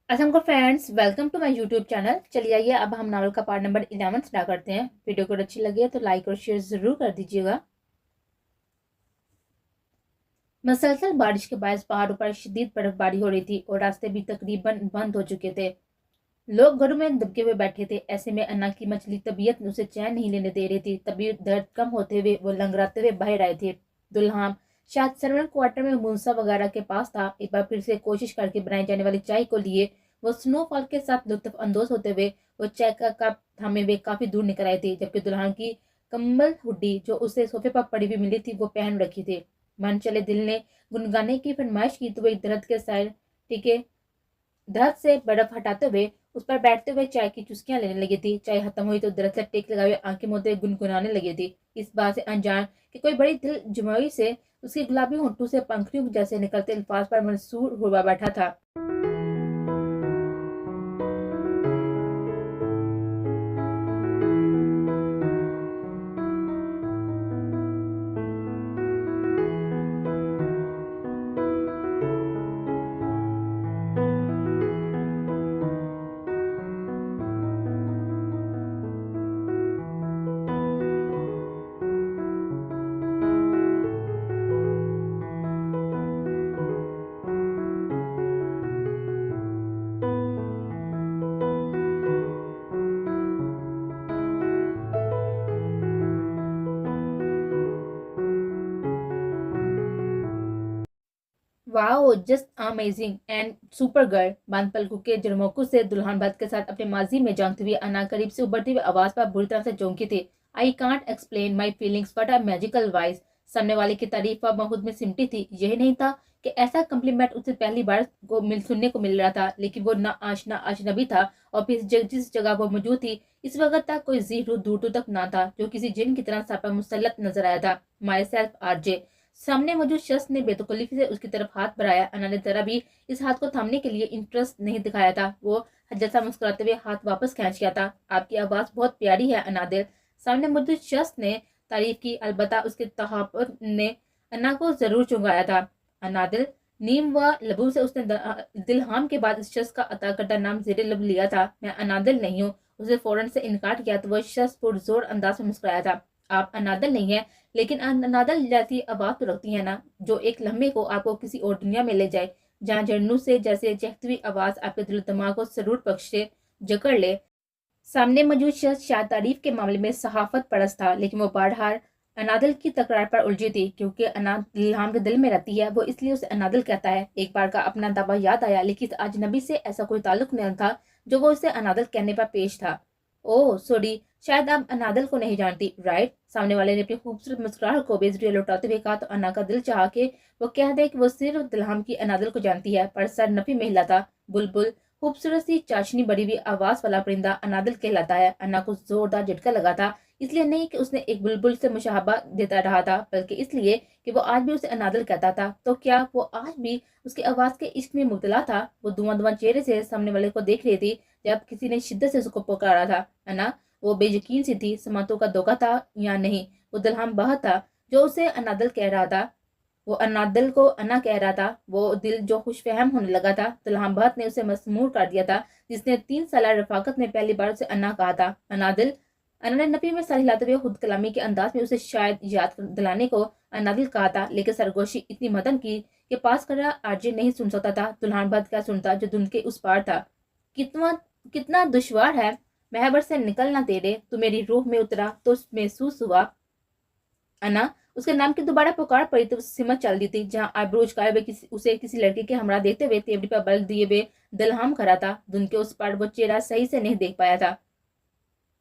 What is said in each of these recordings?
अस्सलाम वालेकुम friends, welcome to my YouTube channel. चलिए आइए अब हम नावल का पार्ट नंबर 11 स्टार्ट करते हैं। वीडियो को अच्छी लगी है तो लाइक और शेयर जरूर कर दीजिएगा। मसलसल बारिश के बायस पहाड़ों पर शदीद बर्फबारी हो रही थी और रास्ते भी तकरीबन बंद हो चुके थे। लोग घरों में दबके हुए बैठे थे। ऐसे में अन्ना की मछली तबीयत उसे चैन नहीं लेने दे रही थी। तबीयत दर्द कम होते हुए वो लंगड़ाते हुए बाहर आए थे। दुल्हान शायद सर्वेंट क्वार्टर में मूसा वगैरह के पास था। एक बार फिर से कोशिश करके बनाई जाने वाली चाय को लिए वो स्नोफॉल के साथ लुत्फ अंदोज होते हुए वो चाय का कप थामे हुए काफी दूर निकल आए थे, जबकि दुल्हन की कम्बल हुड्डी जो उसे सोफे पर पड़ी हुई मिली थी वो पहन रखी थी। मन चले दिल ने गुनगाने की फरमाइश की तो वही दर्द के साय टीके दर्द से बर्फ हटाते हुए उस पर बैठते हुए चाय की चुस्कियां लेने लगी थी। चाय खत्म हुई तो दरअसल टेक लगाए हुए आंखें मूंदे गुनगुनाने लगी थी, इस बात से अनजान कि कोई बड़ी दिल जुमई से उसके गुलाबी होंठों से पंखड़ियों जैसे निकलते अल्फाज पर मंसूर हुआ बैठा था। Wow, just amazing and super girl. बंद पलकों के जरमोकू से दुल्हन भक्त के साथ अपने माजी में जानती हुई अना करीब से उभरती हुई आवाज पर बुरी तरह से चौंकी थी। I can't explain my feelings but a magical voice. सामने वाले की तारीफ पर बहुत में सिमटी थी। यही नहीं था कि ऐसा कम्प्लीमेंट उसे पहली बार सुनने को मिल रहा था, लेकिन वो ना आशना अजनबी था और फिर जिस जगह वो मौजूद थी इस वक्त तक कोई जी रूह दूर दूर तक ना था जो किसी जिन की तरह सर पर मुसल्लत नजर आया था। My self RJ. सामने मौजूद शख्स ने बेतकल्लुफी से उसकी तरफ हाथ बढ़ाया। अन्ना ने जरा भी इस हाथ को थामने के लिए इंटरेस्ट नहीं दिखाया था। वो जैसा मुस्कुराते हुए हाथ वापस खींच गया था। आपकी आवाज बहुत प्यारी है अनादिल। सामने मौजूद शख्स ने तारीफ की, अलबत्ता उसके तहफ़्फ़ुज़ ने अन्ना को जरूर चुंगाया था। अनादिल नीम व लबू से उसने दिलहाम के बाद इस शख्स का अता करदा नाम जेरे लब लिया था। मैं अनादिल नहीं हूँ। उसे फौरन से इनकार किया तो वह शख्स पुरजोर अंदाज में मुस्कुराया था। आप अनादिल नहीं है, लेकिन अनादल जैसी आवाज तो रखती है ना, जो एक लम्हे को आपको किसी और दुनिया में ले जाए, जहाँ झरनों से जैसे चहकती हुई आवाज आपके दिल दिमाग को जरूर बख्शे, जकड़ ले। सामने मौजूद शख्स शायद तारीफ के मामले में सहाफत परस्त था, लेकिन वो बारहार अनादिल की तकरार पर उलझी थी। क्योंकि अनाद इल्हाम के दिल में रहती है, वो इसलिए उसे अनादिल कहता है। एक बार का अपना दावा याद आया, लेकिन अजनबी से ऐसा कोई ताल्लुक नहीं था जो वो उसे अनादिल कहने पर पेश था। ओह सॉरी, शायद आप अनादिल को नहीं जानती, राइट? सामने वाले ने अपनी खूबसूरत मुस्कुराहट को बेजरिया लौटाते हुए कहा तो अन्ना का दिल चाहा कि वो कह दे कि वो सिर्फ दिलहम की अनादिल को जानती है, पर सर नफी में हिला था। बुलबुल खूबसूरत सी चाशनी बड़ी हुई आवाज वाला परिंदा अनादिल कहलाता है। अन्ना को जोरदार झटका लगा था, इसलिए नहीं कि उसने एक बुलबुल से मुशाहबा देता रहा था, बल्कि इसलिए कि वो आज भी उसे अनादिल कहता था। तो क्या वो आज भी उसकी आवाज के इश्क में मुबतला था? वो धुआं धुआं चेहरे से सामने वाले को देख रही थी जब किसी ने शिद्दत से उसको पुकारा था। अन्ना वो बेयकीन सी थी, समातों का धोखा था या नहीं। वो दलहम बह था जो उसे अनादिल कह रहा था। वो अनादिल को अन्ना कह रहा था। वो दिल जो खुशफहम होने लगा था। दुल्हन बहत ने उसे मसमूर कर दिया था, जिसने 3 साल रफाकत में पहली बार उसे अन्ना कहा था। अनादिल। अन्ना ने नफी में सर हिलाते हुए खुद कलामी के अंदाज में उसे शायद याद दिलाने को अनादिल कहा था, लेकिन सरगोशी इतनी मदन की कि पास कर आरजे नहीं सुन सकता था। दुल्हन बहत क्या सुनता जो धुन के उस पार था। कितना कितना दुश्वार है महबर से निकलना तेरे, तू मेरी रूह में उतरा तो महसूस हुआ। अन्ना उसके नाम की दोबारा पुकार पड़ी तो सिमत चल दी थी, जहां आबरूज का उसे किसी लड़के के हमरा देखते हुए तेवड़ी पर बल दिए हुए दलहम खड़ा था। धुन के उस पार वो चेहरा सही से नहीं देख पाया था।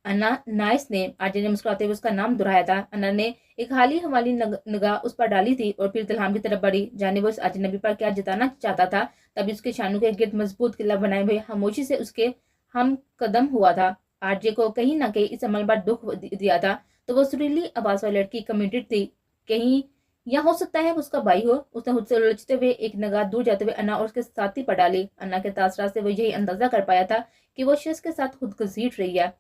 अन्ना नाइस नेम, आरजे ने मुस्कुराते हुए उसका नाम दोहराया था। अन्ना ने एक हाली हमारी निगाह उस पर डाली थी और फिर दलहम की तरफ बढ़ी, जाने वो उस अजनबी पर क्या जताना चाहता था। तभी उसके शानों के गिर्द मजबूत किला बनाए हुए खामोशी से उसके हम कदम हुआ था। आरजे को कहीं ना कहीं इस अमल पर दुख दिया था, तो वो सुरीली आवाज वाली लड़की कमिटेड थी। कहीं या हो सकता है उसका भाई हो। उसने खुद से उलझते हुए एक निगाह दूर जाते हुए अन्ना और उसके साथी पर डाली। अन्ना के तासरात से वो यही अंदाजा कर पाया था कि वो शख्स के साथ खुद घसीट रही है।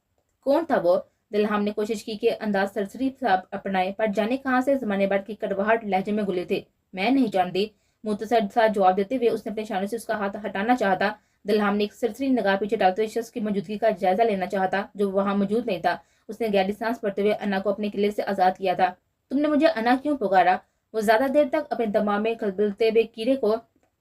कौन था वो? दिलहाम ने कोशिश की कि अंदाज सरसरी सा अपनाए, पर जाने कहाँ से जमाने भर की कड़वाहट लहजे में घुले थे। मैं नहीं जानती, मुतसद सा जवाब देते हुए उसने अपने इशारे से उसका हाथ हटाना चाहा था। दलहाम ने एक सरसरी निगाह पीछे डालते हुए शख्स की मौजूदगी का जायजा लेना चाहा था जो वहां मौजूद नहीं था। उसने गहरी सांस भरते हुए अन्ना को अपने किले से आजाद किया था। तुमने मुझे अन्ना क्यों पुकारा? वो ज्यादा देर तक अपने दिमाग में खलबलते हुए कीड़े को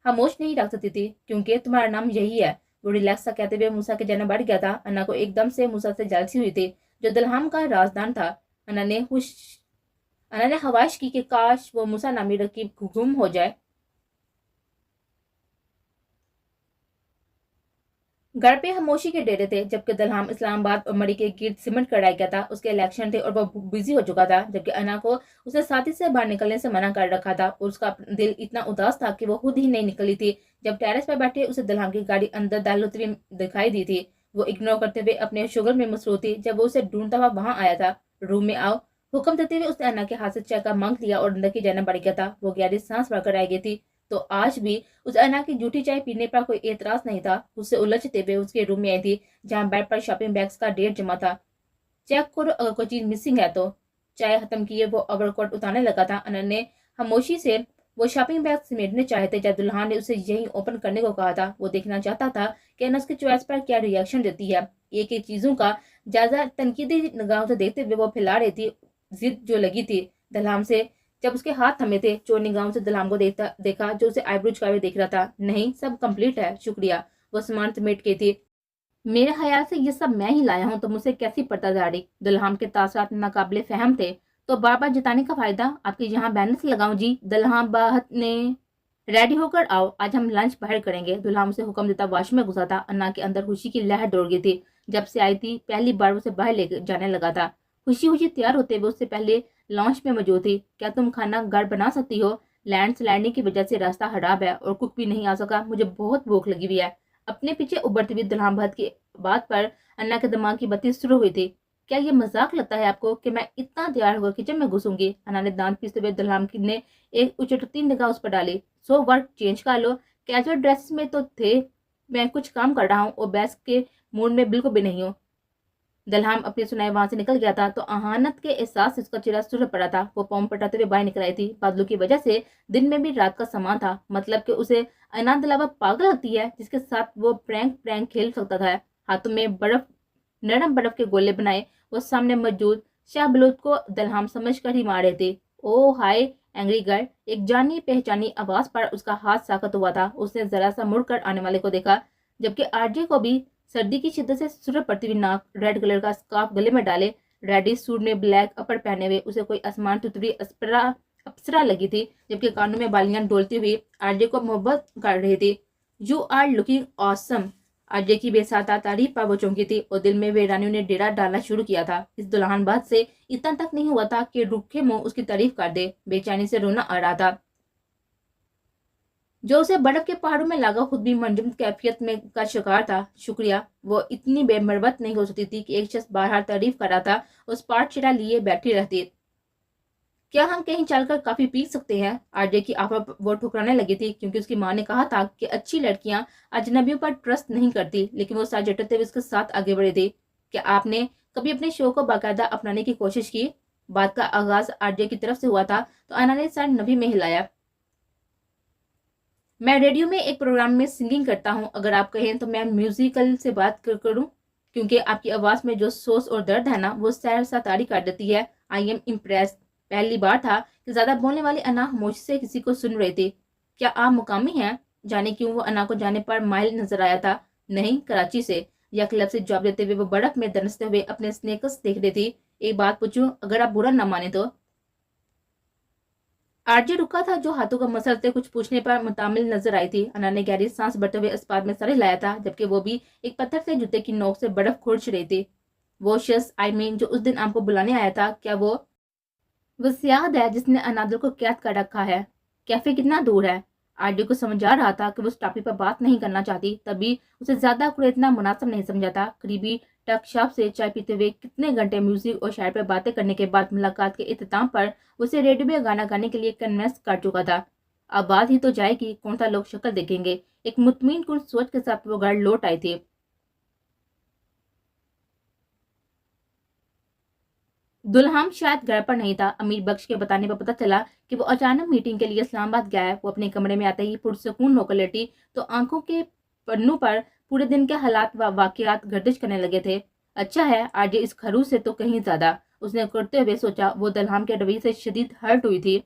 खामोश नहीं रख सकती थी। क्योंकि तुम्हारा नाम यही है, वो रिलैक्स सा कहते हुए मूसा के जन्म बढ़ गया था। अन्ना को एकदम से मूसा से जलसी हुई थी जो दलहाम का राजदान था। अन्ना ने हुश अन्ना ने ख्वाहिश की कि काश वो मूसा नामी रकीब गुम हो जाए। घर पे खामोशी के डेरे थे जबकि दलहाम इस्लामाबाद और मरी के गिर्द सिमट कर रह गया था। उसके इलेक्शन थे और वो बिजी हो चुका था, जबकि अना को उसने साथी से बाहर निकलने से मना कर रखा था और उसका दिल इतना उदास था कि वो खुद ही नहीं निकली थी। जब टेरेस पर बैठे उसे दलहाम की गाड़ी अंदर दाखिल होती हुई दिखाई दी थी। वो इग्नोर करते हुए अपने शुगर में मसरूफ थी। जब वो उसे ढूंढता हुआ वहां आया था, रूम में आओ, हुक्म देते हुए उसने अन्ना के हाथ से चाय का मंग लिया और अंदर की जाना बढ़ गया था। वो गहरी सांस भरकर रह गई थी। तो आज भी उस अन्ना की झूठी चाय पीने पर कोई एतराज नहीं था। उससे उलझते हुए उसके रूम में आई थी जहां बेड पर शॉपिंग बैग्स का ढेर जमा था। चेक करो अगर कोई चीज मिसिंग है तो। चाय खत्म किए वो ओवरकोट उतारने लगा था। अन्ना ने खामोशी से वो शॉपिंग बैग समेटने चाहे थे जब दुल्हन ने उसे यही ओपन करने को कहा था। वो देखना चाहता था कि अन्ना उसकी चॉइस पर क्या रिएक्शन देती है। एक एक चीजों का ज्यादा तनकीदी निगाहों से देखते हुए वो फैला रही थी जिद जो लगी थी दलहाम से। जब उसके हाथ थमे थे, चोर निगाहों से दलहाम को देखा जो उसे आईब्रो झुकाए हुए देख रहा था। नहीं, सब कंप्लीट है, शुक्रिया। वो सामान समेट के थी। मेरे ख्याल से ये सब मैं ही लाया हूँ तो मुझे कैसी पड़ताजारी? दलहाम के तासरात नाकाबिले फहम थे। तो बार बार जताने का फायदा? आपके यहाँ बैनर से लगाऊं जी? दलहाम बाहत ने रेडी होकर आओ, आज हम लंच बाहर करेंगे। दुल्हा उसे हुक्म देता वाशरूम में घुसा था। अन्ना के अंदर खुशी की लहर दौड़ गई थी। जब से आई थी पहली बार उसे बाहर ले जाने लगा था। खुशी खुशी तैयार होते हुए उससे पहले लॉन्च में मौजूद थी। क्या तुम खाना घर बना सकती हो? लैंडस्लाइडिंग की वजह से रास्ता खराब है और कुक भी नहीं आ सका। मुझे बहुत भूख लगी हुई है। अपने पीछे उभरती हुई दुल्हान भत की बात पर अन्ना के दिमाग की बत्ती शुरू हुई थी। क्या ये मजाक लगता है आपको कि मैं इतना तैयार होकर किचन में घुसूंगी? अन्ना ने दांत पीसते हुए दुल्हान ने एक उचटती निगाह उस पर डाली। सो वर्क चेंज कर लो, कैजुअल ड्रेस में तो थे। मैं कुछ काम कर रहा हूँ और बैस के मूड में बिल्कुल भी नहीं हूँ। दलहाम अपनी सुनाई वहां से निकल गया था तो अहानत के एहसास से उसका चेहरा सुर पड़ा था। वो पौम पटाते हुए बाहर निकल आई थी। बादलों की वजह से दिन में भी रात का समान था। मतलब कि उसे अनाथ अलावा पागल लगती है जिसके साथ वो प्रैंक प्रैंक खेल सकता था। हाथों में बर्फ नरम बर्फ के गोले बनाए वो सामने मौजूद शाह बलूत को दलहाम समझ कर ही मार रहे थे। ओ हाय एंग्री गर्ल, एक जानी पहचानी आवाज पर उसका हाथ साकत हुआ था। उसने जरा सा मुड़कर आने वाले को देखा, जबकि आरजे को भी सर्दी की शिद्दत से सुरह पड़ती हुई नाक, रेड कलर का स्कार्फ गले में डाले, रेडिश सूट में ब्लैक अपर पहने हुए उसे कोई आसमान तुतरी अप्सरा लगी थी। जबकि कानों में बालियां डोलती हुई आरजे को मोहब्बत कर रही थी। You are looking awesome. Ajay की बेसाता तारीफ पर वो चौंकी थी और दिल में वे रानियों ने डेरा डालना शुरू किया था। इस दुल्हन बात से इतना तक नहीं हुआ था कि रूखे मुंह उसकी तारीफ कर दे। बेचैनी से रोना आ रहा था जो उसे बर्फ के पहाड़ों में लागा खुद भी मंजम कैफियत में का शिकार था। शुक्रिया। वो इतनी बेमरबत नहीं हो सकती थी कि एक शख्स बाहर तारीफ कर रहा था उस पार्ट चिरा लिए बैठी रहती। क्या हम कहीं चलकर काफी पी सकते हैं? आरजे की आफा वो ठुकराने लगी थी क्योंकि उसकी माँ ने कहा था कि अच्छी लड़कियां अजनबियों पर ट्रस्ट नहीं करती। लेकिन वो साथ जटते हुए उसके साथ आगे बढ़े थे। क्या आपने कभी अपने शो को बाकायदा अपनाने की कोशिश की? बात का आगाज आरजे की तरफ से हुआ था तो अन्ना ने सर नभी में हिलाया। मैं रेडियो में एक प्रोग्राम में सिंगिंग करता हूँ। अगर आप कहें तो मैं म्यूजिकल से बात करूँ, क्योंकि आपकी आवाज में जो सोच और दर्द है ना वो सैर सा तारी कर देती है। I am impressed. पहली बार था कि ज्यादा बोलने वाली अन्ना खामोशी से किसी को सुन रही थी। क्या आप मुकामी हैं? जाने क्यों वो अन्ना को जाने पर माइल नजर आया था। नहीं, कराची से। या क्लब से जवाब देते हुए वो बर्फ में दरसते हुए अपने स्नेकर्स देख रही थी। एक बात पूछूं, अगर आप बुरा न माने तो? आरजे रुका था जो हाथों का मसलते कुछ पूछने पर मुतामिल नजर आई थी। अन्ना ने गहरी सांस भरते हुए अस्पात में सर हिलाया था जबकि वो भी एक पत्थर से जूते की नोक से बर्फ खुरच रही थी। वो शख्स आई मीन जो उस दिन आपको बुलाने आया था, क्या वो याद है जिसने अनादर को कैद कर रखा है? कैफे कितना दूर है? आरडी को समझ आ रहा था कि वो उस टॉपिक पर बात नहीं करना चाहती, तभी उसे ज्यादा कुरेदना मुनासिब नहीं समझा था। करीबी टक शॉप से चाय पीते हुए कितने घंटे म्यूजिक और शायर पर बातें करने के बाद मुलाकात के इख्तिताम पर उसे रेडियो में गाना गाने के लिए कन्विंस कर चुका था। अब बात ही तो जाएगी, कौन सा लोग शक्ल देखेंगे। एक मुतमिन कुन सोच के साथ वो घर लौट आई थी। दुल्हन शायद घर पर नहीं था। अमीर बख्श के बताने पर पता चला कि वो अचानक मीटिंग के लिए इस्लामाबाद गया है। वो अपने कमरे में आते ही पुरसकून होकर लेटी तो आंखों के पन्नों पर पूरे दिन के हालात व वाकयात गर्दिश करने लगे थे। अच्छा है आज इस खरूस से तो कहीं ज्यादा, उसने करते हुए सोचा। वो दलहाम के रवैये से शदीद हर्ट हुई थी।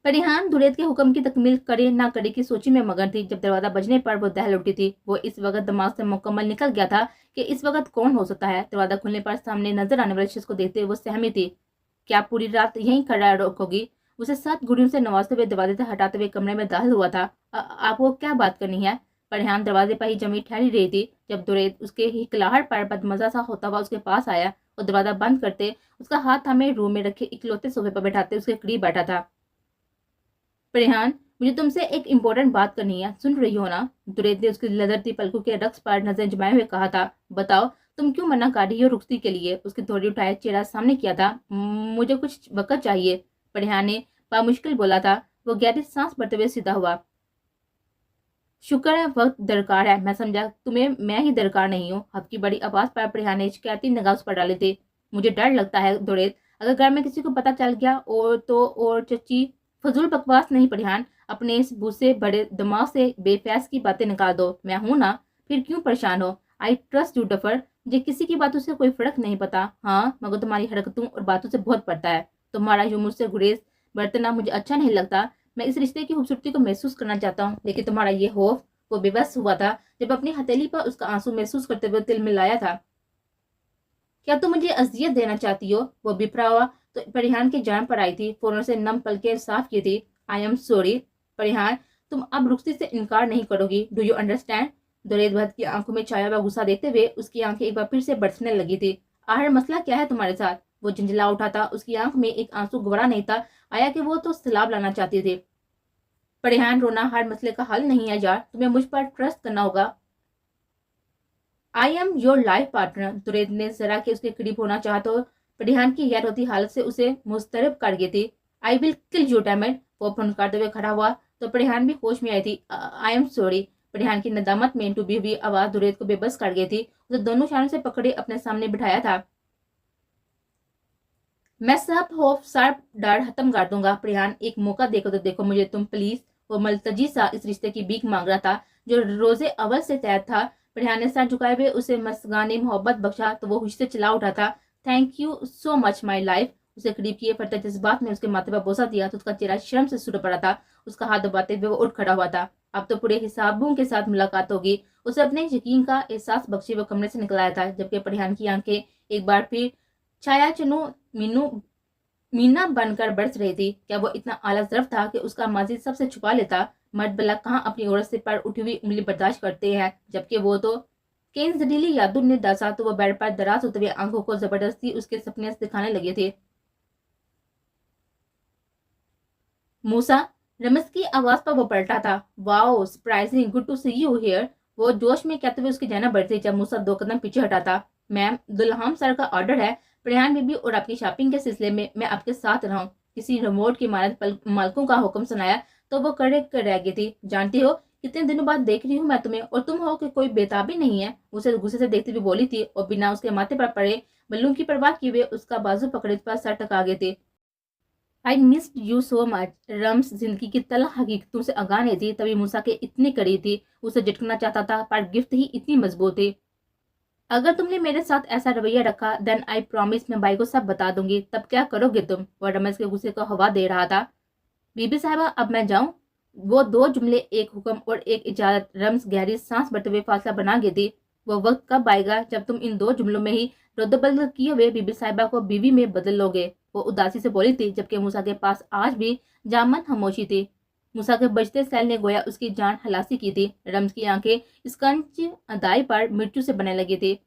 परिहान दुलेत के हुक्म की तकमील करे ना करे की सोची में मगन थी। जब दरवाजा बजने पर वो दहल उठी थी। वो इस वक्त दिमाग से मुकम्मल निकल गया था कि इस वक्त कौन हो सकता है। दरवाजा खुलने पर सामने नजर आने वाले शख्स को देखते हुए वो सहमी थी। क्या पूरी रात यहीं खड़ा रखोगी? उसे 7 गुड़ियों से नवाजते हुए दरवाजे से हटाते हुए कमरे में दाखिल हुआ था। आपको क्या बात करनी है? परिहान दरवाजे पर ही जमी ठहरी रही थी जब दुलेत उसके हिकलाहट पर बदमजा सा होता हुआ उसके पास आया और दरवाजा बंद करते उसका हाथ थामे रूम में रखे इकलौते सोफे पर बैठाते उसके करीब बैठा था। परिहान, मुझे तुमसे एक इम्पोर्टेंट बात करनी है, सुन रही हो ना? दुरेद ने उसकी लदरती पलकों के रक्स पर नजर जमाए हुए कहा था। बताओ तुम क्यों मना कर रही हो रुखसती के लिए? उसके थोड़ी उठाए चेहरा सामने किया था। मुझे कुछ वक्त चाहिए, परिहान ने बामुश्किल बोला था। वो गहरी सांस भरते हुए सीधा हुआ। शुक्र है वक्त दरकार है, मैं समझा तुम्हें मैं ही दरकार नहीं हूँ। हल्की बड़ी आवाज पर परिहान ने शिकायती निगाह उस पर डाले थे। मुझे डर लगता है दुरेद, अगर घर में किसी को पता चल गया और चची। फजूल बकवास नहीं परिहान, अपने इस भूसे बड़े दिमाग से बेफैस की बातें निकाल दो। मैं हूं ना, फिर क्यों परेशान हो? आई ट्रस्ट यू डफर, मुझे किसी की बातों से कोई फर्क नहीं पता। हाँ मगर तुम्हारी हरकतों और बातों से बहुत पड़ता है। तुम्हारा यूं मुझसे गुरेज बरतना मुझे अच्छा नहीं लगता। मैं इस रिश्ते की खूबसूरती को महसूस करना चाहता हूँ, लेकिन तुम्हारा ये खौफ। वो बेबस हुआ था जब अपनी हथेली पर उसका आंसू महसूस करते हुए तिल मिलाया था। क्या तुम मुझे अजियत देना चाहती हो? वो बिफरा हुआ तो परिहान की जान पर आई थी। फौरन से नम पलकें साफ की थी। आई एम सॉरी परिहान, तुम अब रुखसती से इनकार नहीं करोगी, डू यू अंडरस्टैंड? दुरेद भट्ट की आंखों में छाया हुआ गुस्सा देखते हुए उसकी आंखें एक बार फिर से बरसने लगी थी। आखिर मसला क्या है तुम्हारे साथ? वो झंझला उठा था। उसकी आंख में एक आंसू गवारा नहीं था आया कि वो तो सलाब लाना चाहती थी। परिहान, रोना हर मसले का हल नहीं है यार, तुम्हें मुझ पर ट्रस्ट करना होगा। I am your life partner. दुरेद ने जरा के उसके करीब होना चाहा तो परिहान की गैर होती हालत से उसे मुस्तरब कर गई थी। आई विल किल यू डैमेट, वो फनकारते हुए खड़ा हुआ तो परिहान भी होश में आई थी। I am sorry. परिहान की नदामत में डूबी हुई आवाज दुरेद को बेबस कर गई थी। उसे दोनों शानों से पकड़े अपने सामने बिठाया था। मैं सब होप सब डर खत्म कर दूंगा। परिहान, एक मौका देखो तो देखो मुझे तुम प्लीज। वो मलतजी सा इस रिश्ते की भीख मांग रहा था जो रोजे अव्वल से तय था। परिहान ने सर झुकाए हुए उसे मस्गाने मोहब्बत बख्शा तो वो खुशी से चिल्ला उठा था। Thank you so much my life. उसे करीब किए फटते जज्बात में उसके माथे पर बोसा दिया तो उसका चेहरा शर्म से सुर पड़ा था। उसका हाथ दबाते हुए वो उठ खड़ा हुआ था। अब तो पूरे हिसाबों के साथ मुलाकात होगी। उसे अपने यकीन का एहसास बख्शे वो कमरे से निकल आया था जबकि परिहान की आंखें एक बार फिर छाया चनो मीनू मीना बनकर बरस रही थी। क्या वो इतना आला ज़र्फ था कि उसका माजी सबसे छुपा लेता? मर्द भला कहाँ अपनी औरत से पर उठी हुई उंगली बर्दाश्त करते हैं, जबकि वो तो केन जलीली यादों ने दसा तो वो बेड पर दराज होते हुए आंखों को जबरदस्ती उसके सपने दिखाने लगे थे। मूसा, रमस की आवाज पर वो पलटा था। Wow surprising, good to see you here. वो जोश में कहते हुए उसकी जाना बढ़ती जब मूसा 2 कदम पीछे हटा था। मैम, दुल्हाम सर का ऑर्डर है। प्रयान बीबी और आपकी शॉपिंग के सिलसिले में मैं आपके साथ रहा हूँ। किसी रिमोट की मालकों का हुक्म सुनाया तो वो कड़े कर रह गई थी। जानती हो कितने दिनों बाद देख रही हूँ मैं तुम्हें और तुम हो कि कोई बेताबी नहीं है। उसे गुस्से से देखती हुई बोली थी और बिना उसके माथे पर पड़े बल्लू की परवाह किए हुए उसका बाजू पकड़े पर सर टका गए थे। I missed you so much. रम्स जिंदगी की तलख हकीकतों से आगाह नहीं थी तभी मूसा के इतनी करीब थी। उसे झटकना चाहता था पर गिफ्ट ही इतनी मजबूत थी। अगर तुमने मेरे साथ ऐसा रवैया रखा देन आई प्रॉमिस मैं भाई को सब बता दूंगी। तब क्या करोगे तुम? वह रमेश के गुस्से को हवा दे रहा था। बीबी साहिबा अब मैं जाऊं? वो 2 जुमले, एक हुक्म और एक इजाजत। रम्स गहरी सांस भरते हुए फासला बना गई थी। वो वक्त कब आएगा जब तुम इन 2 जुमलों में ही रद्द-बदल किए हुए बीबी साहिबा को बीवी में बदल लोगे? वो उदासी से बोली थी जबकि मूसा के पास आज भी जामन खामोशी थी। मूसा के बजते सैल ने गोया उसकी जान हलासी की थी। रम्स की आंखें इसकंच अदाई पर मिर्चू से बनने लगी थी।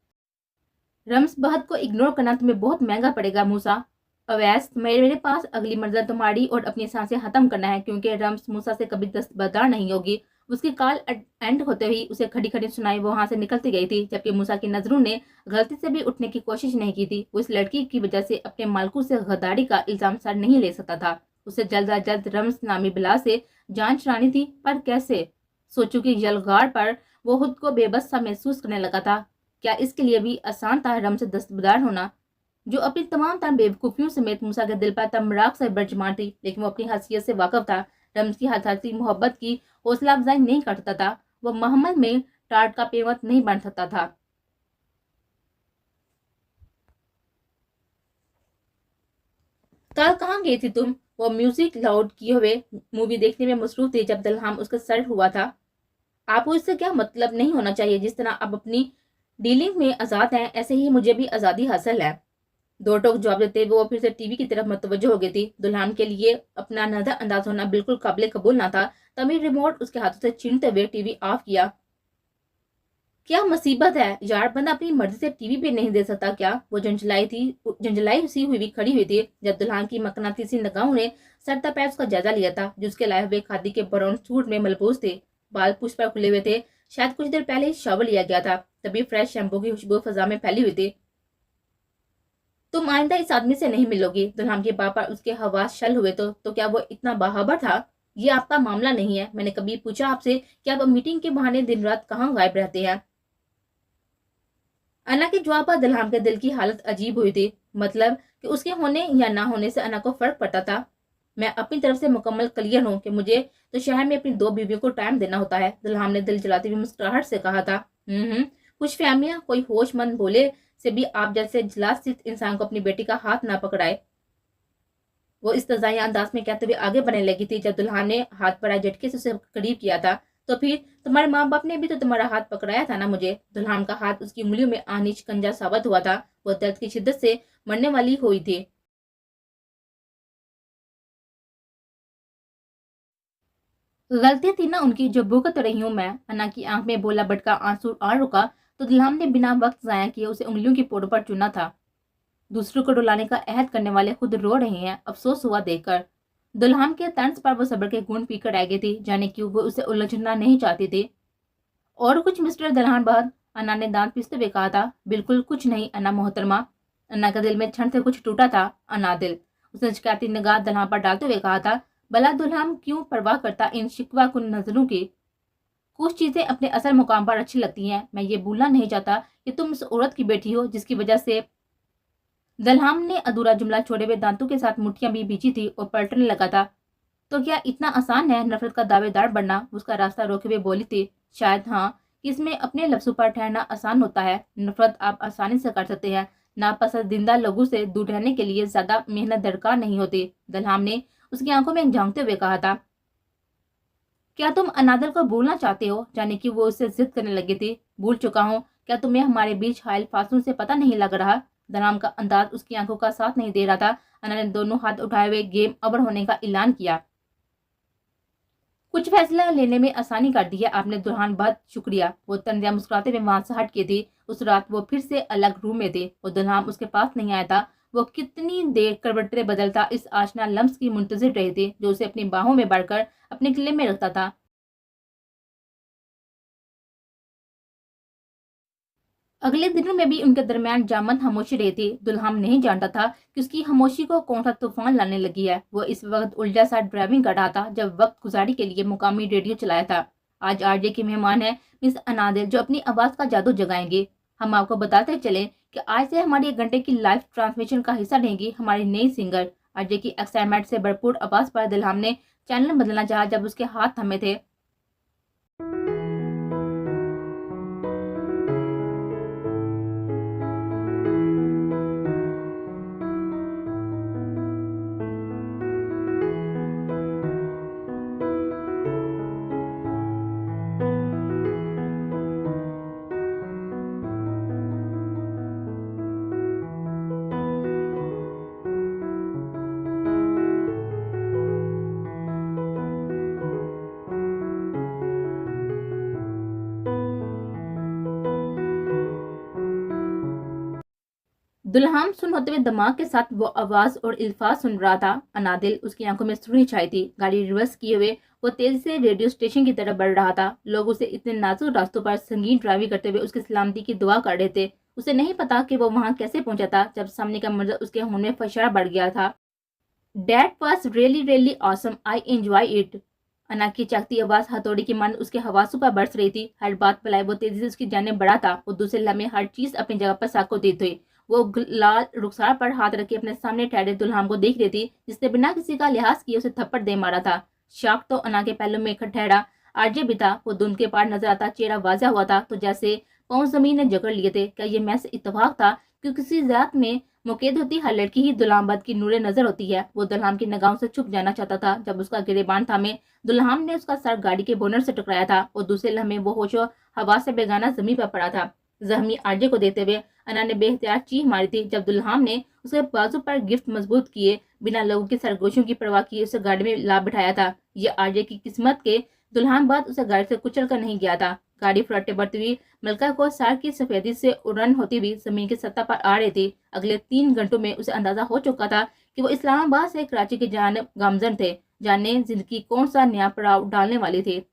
रम्स बहत को इग्नोर करना तुम्हें बहुत महंगा पड़ेगा मूसा। अवैस, मेरे पास अगली मंजिल तुम्हारी और अपनी सांसें खत्म करना है क्योंकि रम्स मूसा से कभी दस्तबरदार नहीं होगी। उसकी कॉल एंड होते ही उसे खड़ी खड़ी सुनाई वो वहां से निकलती गई थी जबकि मूसा की नजरों ने गलती से भी उठने की कोशिश नहीं की थी। वो इस लड़की की वजह से अपने मालकू से गद्दारी का इल्जाम सर नहीं ले सकता था। उसे जल्द अज जल्द रम्स नामी बिला से जान छुड़ानी थी, पर कैसे? सोचू की यलगार पर वो खुद को बेबस सा महसूस करने लगा था। क्या इसके लिए भी आसान था रम से दस्तबरदार होना, जो अपनी तमाम बेवकूफियों समेत मूसा के दिल पर तमराक से बरजमान थी? लेकिन वो अपनी हैसियत से वाकफ था। रम्स की हथाती मोहब्बत की हौसला अफजाई नहीं कर सकता था। वो मोहम्मद में टाट का पेवत नहीं बन सकता था। कल कहाँ गई थी तुम? वो म्यूजिक लाउड किए हुए मूवी देखने में मसरूफ थी जब दलहाम उसका सर हुआ था। आपको इससे क्या मतलब नहीं होना चाहिए? जिस तरह आप अपनी डीलिंग में आजाद हैं, ऐसे ही मुझे भी आजादी हासिल है। दो टोक जवाब देते वो फिर से टीवी की तरफ मतवज्जो हो गई थी। दुल्हन के लिए अपना नजर अंदाज होना बिल्कुल काबिल कबूल ना था। तभी रिमोट उसके हाथों से छीनते हुए टीवी ऑफ किया। क्या मुसीबत है यार, बंदा अपनी मर्जी से टीवी पे नहीं दे सकता क्या? वो झंझलाई सी हुई खड़ी हुई थी जब दुल्हन की मकनातीसी निगाहों ने सरता पैर उसका जायजा लिया था, जिसके लाए हुए खादी के ब्राउन सूट में मलबूस थे। बाल पुष्प पर खुले हुए थे, शायद कुछ देर पहले ही शावर लिया गया था, तभी फ्रेश शैम्पू की खुशबू फजा में फैली हुई थी। तुम आइंदा इस आदमी से नहीं मिलोगी। दुल्हन के बाप पर उसके हवास शल हुए तो क्या वो इतना बाहबर था? ये आपका मामला नहीं है। मैंने कभी पूछा आपसे कि आप मीटिंग के बहाने दिन रात कहाँ गायब रहते हैं? अन्ना के जवाब पर दुल्हन के दिल की हालत अजीब हुई थी। मतलब कि उसके होने या ना होने से अन्ना को फर्क पड़ता था। मैं अपनी तरफ से मुकम्मल क्लियर हूँ कि मुझे तो शहर में अपनी दो बीवियों को टाइम देना होता है। दुल्हन ने दिल जलाती हुई मुस्कुराहट से कहा था। कुछ फैमिलियां कोई होशमंद बोले से भी आप जैसे जलासित इंसान को अपनी बेटी का हाथ ना पकड़ाए। वो इस तजाया अंदाज में कहते हुए आगे बढ़ने लगी थी जब दुल्हन ने हाथ पर आए झटके से उसे करीब किया था। तो फिर तुम्हारे माँ बाप ने भी तो तुम्हारा हाथ पकड़ाया था ना मुझे। दुल्हन का हाथ उसकी उंगलियों में आनी शिकंजा साबित हुआ था। वो दर्द की शिद्दत से मरने वाली हुई थी। गलती थी ना उनकी जो भुगत रही हूँ मैं। अन्ना की आंख में बोला बटका आंसू आ रुका तो दुल्हन ने बिना वक्त जाया किए उसे उंगलियों की पोड़ों पर चुना था। दूसरों को डुलाने का अहद करने वाले खुद रो रहे हैं, अफसोस हुआ देखकर। दुल्हन के तंज पर वो सब्र के गुण पीकर आ गई थी, जाने क्यों वो उसे उलझना नहीं चाहती थी। और कुछ मिस्टर दुल्हन बहन? अन्ना ने दांत पीसते हुए कहा था। बिल्कुल कुछ नहीं अन्ना मोहतरमा। अन्ना का दिल में क्षण से कुछ टूटा था। अनादिल, उसने शिकायती निगाह दुल्हन पर डालते हुए कहा था। भला दुल्हन क्यों परवाह करता इन शिकवा कुन नजरों की? कुछ चीजें अपने असल मुकाम पर अच्छी लगती हैं। मैं ये भूलना नहीं चाहता कि तुम उस औरत की बेटी हो जिसकी वजह से। दलहाम ने अधूरा जुमला छोड़े हुए दांतों के साथ मुठ्ठियां भी बीची थी और पलटने लगा था। तो क्या इतना आसान है नफरत का दावेदार बनना? उसका रास्ता रोके हुए बोली थी। शायद हाँ, इसमें अपने लफ्जों पर ठहरना आसान होता है। नफरत आप आसानी से कर सकते हैं। नापसंदीदा लोगों से दूर रहने के लिए ज्यादा मेहनत दरकार नहीं होती। दलहाम ने उसकी आंखों में झांकते हुए कहा था। क्या तुम अनादर को भूलना चाहते हो? जाने कि वो उससे जिद करने लगी थी। भूल चुका हूँ। क्या तुम्हें हमारे बीच हायल फासलों से पता नहीं लग रहा? दलाम का अंदाज उसकी आंखों का साथ नहीं दे रहा था। अन्ना ने दोनों हाथ उठाए हुए गेम अबर होने का ऐलान किया। कुछ फैसला लेने में आसानी कर दी है आपने दुल्हन, बहुत शुक्रिया। वो तंजिया मुस्कुराते हुए वहां से हट के थी। उस रात वो फिर से अलग रूम में थे। वो दुल्हन उसके पास नहीं आया था। वो कितनी देर करवटें बदलता इस आशना लम्स की मुंतजिर रहे थे जो उसे अपनी बाहों में बढ़कर अपने गले में रखता था। अगले दिनों में भी उनके दरमियान जामन खामोशी रही थी। दुल्हन नहीं जानता था कि उसकी खामोशी को कौन सा तूफान लाने लगी है। वो इस वक्त उल्टा सा ड्राइविंग कर रहा था जब वक्त गुजारी के लिए मुकामी रेडियो चलाया था। आज आरजे की मेहमान है मिस अनादिल, जो अपनी आवाज का जादू जगाएंगे। हम आपको बताते चले कि आज से हमारी 1 घंटे की लाइव ट्रांसमिशन का हिस्सा रहेंगी हमारी नई सिंगर। आरजे की एक्साइटमेंट से भरपूर आवाज पर दुल्हन ने चैनल बदलना चाहा जब उसके हाथ थमे थे। दुल्हन सुन होते हुए दिमाग के साथ वो आवाज और अल्फाज सुन रहा था। अनादिल, उसकी आंखों में सुरही छाई थी। गाड़ी रिवर्स किए हुए वो तेजी से रेडियो स्टेशन की तरफ बढ़ रहा था। लोग उसे इतने नाजुक रास्तों पर संगीन ड्राइविंग करते हुए उसकी सलामती की दुआ कर रहे थे। उसे नहीं पता कि वो वहां कैसे पहुंचा था जब सामने का मंजर उसके होंठ में फशरा बढ़ गया था। That was really really awesome. I enjoy it. अना की चकती आवाज हथौड़ी की मन उसके हवासों पर बरस रही थी। हर बात बुलाए वो तेजी से उसकी जाने बढ़ा था। वो दूसरे लम्हे हर चीज अपनी जगह पर साको दी थी। वो लाल रुखसार पर हाथ रखे अपने सामने ठहरे दुल्हन को देख रही थी जिसने बिना किसी का लिहाज किए उसे थप्पड़ दे मारा था। शॉक तो अना के पहलू में ठहरा। आरजे भी था, वो धुंध के पार नजर आता, चेहरा वाज़ा हुआ था तो जैसे पाँव जमीन ने जकड़ लिए थे। क्या ये महज इत्तेफाक था कि किसी रात में मुकैद होती हर लड़की ही दुल्हान की नूरे नजर होती है। वो दुल्हान की निगाहों से छुप जाना चाहता था। जब उसका गिरेबान थामे दुल्हान ने उसका सर गाड़ी के बोनट से टकराया था और दूसरे लम्हे वो होशो हवास से बेगाना जमीन पर पड़ा था। जख्मी आरजे को देखते हुए अना ने बेहतियात चीख मारी थी जब दुल्हान ने उसके बाजू पर गिफ्ट मजबूत किए बिना लोगों की सरगोशियों की परवाह किए उसे गाड़ी में ला बिठाया था। ये आरजे की किस्मत के दुल्हान बाद उसे गाड़ी से कुचल कर नहीं गया था। गाड़ी फुराटे बढ़ती हुई मलका को सार की सफेदी से उड़न होती हुई जमीन की सतह पर आ रही थी। अगले 3 घंटों में उसे अंदाजा हो चुका था कि वो इस्लामाबाद से कराची की जानब गामजन थे, जाने जिंदगी कौन सा नया पड़ाव डालने वाली थी।